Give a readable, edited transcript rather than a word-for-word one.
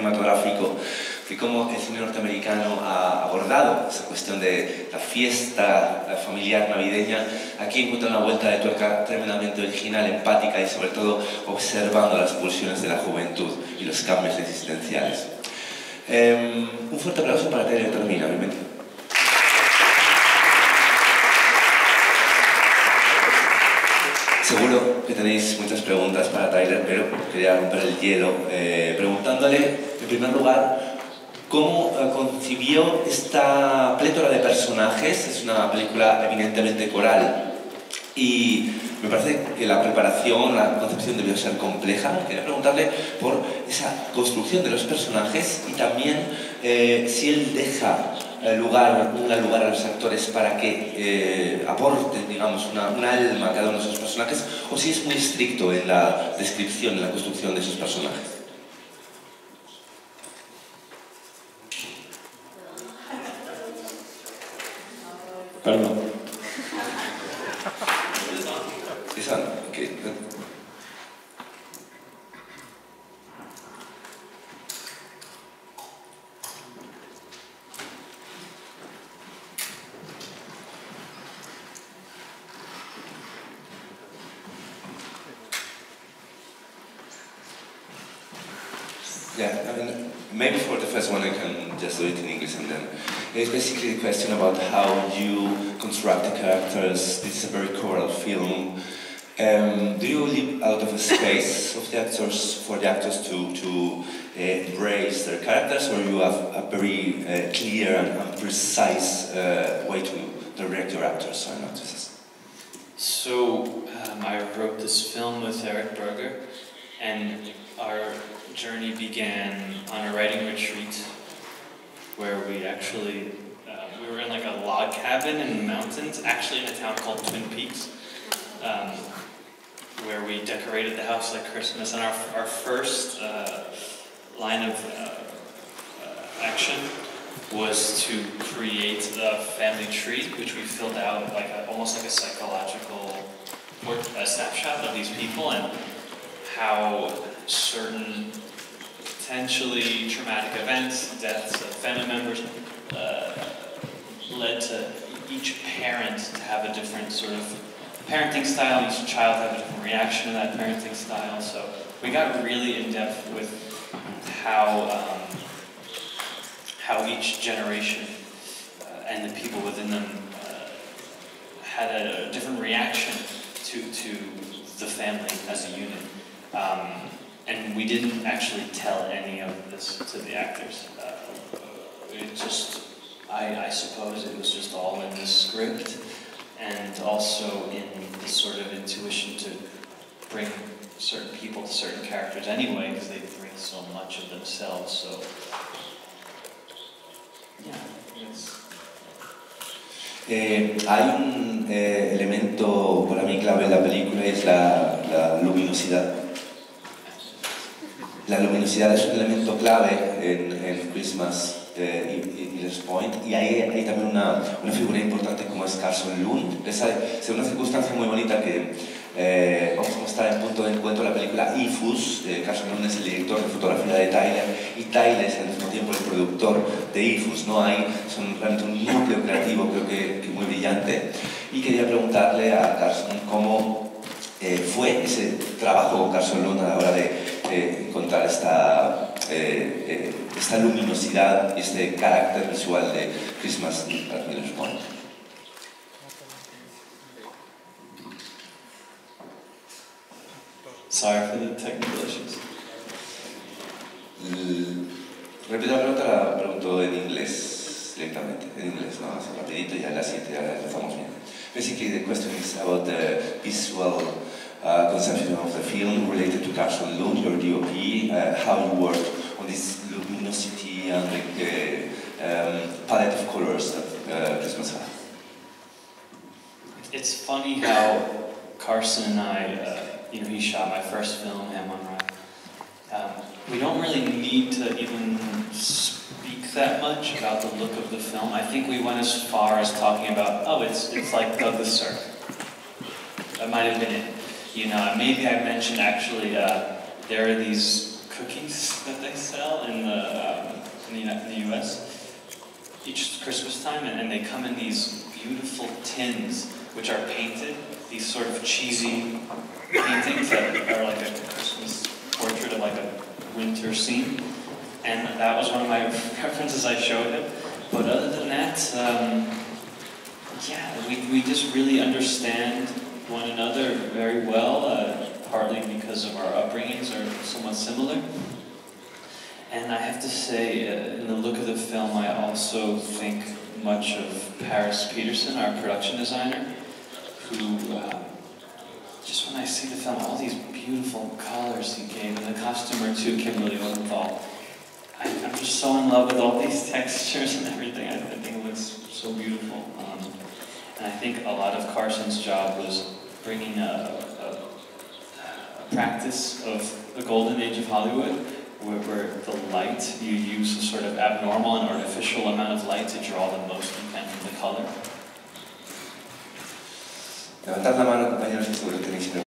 cinematográfico de cómo el cine norteamericano ha abordado esa cuestión de la fiesta familiar navideña. Aquí encuentra una vuelta de tuerca tremendamente original, empática y sobre todo observando las pulsiones de la juventud y los cambios existenciales. Un fuerte aplauso para Taylor Termina, obviamente. Seguro que tenéis muchas preguntas para Tyler, pero quería romper el hielo preguntándole, en primer lugar, cómo concibió esta plétora de personajes. Es una película eminentemente coral y me parece que la preparación, la concepción debió ser compleja. Quería preguntarle por esa construcción de los personajes y también si él deja un lugar a los actores para que aporten, digamos, un alma a cada uno de esos personajes, o si es muy estricto en la descripción, en la construcción de esos personajes. Perdón. Esa, okay. Yeah, I mean, maybe for the first one I can just do it in English and then. It's basically a question about how you construct the characters. This is a very choral film. Do you leave a lot of space of the actors for the actors to embrace their characters, or you have a very clear and precise way to direct your actors and actresses? So I wrote this film with Eric Berger, and our journey began on a writing retreat where we actually we were in like a log cabin in the mountains, actually in a town called Twin Peaks, where we decorated the house like Christmas. And our first line of action was to create the family tree, which we filled out like almost like a psychological snapshot of these people and how certain potentially traumatic events, deaths of family members, led to each parent to have a different sort of parenting style. Each child had a different reaction to that parenting style. So we got really in depth with how each generation and the people within them had a different reaction to the family as a unit. And we didn't actually tell any of this to the actors. It just, I suppose it was just all in the script and also in the sort of intuition to bring certain people to certain characters anyway, because they bring so much of themselves. So, yeah, hay un elemento para mí clave en la película, es la luminosidad. La luminosidad es un elemento clave en Christmas y Les Point, y hay también una figura importante como es Carson Lund. Es una circunstancia muy bonita que vamos a mostrar en punto de encuentro la película Ifus. Carson Lund es el director de fotografía de Tyler y Tyler es al mismo tiempo el productor de Ifus. Son realmente un núcleo creativo, creo que muy brillante, y quería preguntarle a Carson cómo fue ese trabajo con Carson Lund a la hora de encontrar esta luminosidad y este carácter visual de Christmas at Miller's Point. Sorry for the technical issues. Repito la pregunta, la pregunto en inglés directamente. En inglés, no, así rapidito y ya la siguiente ya la empezamos bien. Basically, the question is about the visual conception of the film related to Carson Lund, your DOP, how you worked on this luminosity and the palette of colors that Christmas has. It's funny how Carson and I, he shot my first film, Ham on Rye. We don't really need to even speak that much about the look of the film. I think we went as far as talking about, oh, it's like Douglas Sirk. That might have been it. Maybe I mentioned actually there are these cookies that they sell in the US each Christmas time, and they come in these beautiful tins which are painted, these sort of cheesy paintings that are like a Christmas portrait of like a winter scene. And that was one of my references I showed him. But other than that, yeah, we just really understand one another very well, partly because of our upbringings are somewhat similar. And I have to say, in the look of the film, I also think much of Paris Peterson, our production designer, who, just when I see the film, all these beautiful colors he gave, and the costumer too, Kimberly Odenthal, I'm just so in love with all these textures and everything. I think it looks so beautiful. And I think a lot of Carson's job was bringing a practice of the golden age of Hollywood, where the light, you use a sort of abnormal and artificial amount of light to draw the most you can from the color. Levantad la mano, compañeros, que seguro tenéis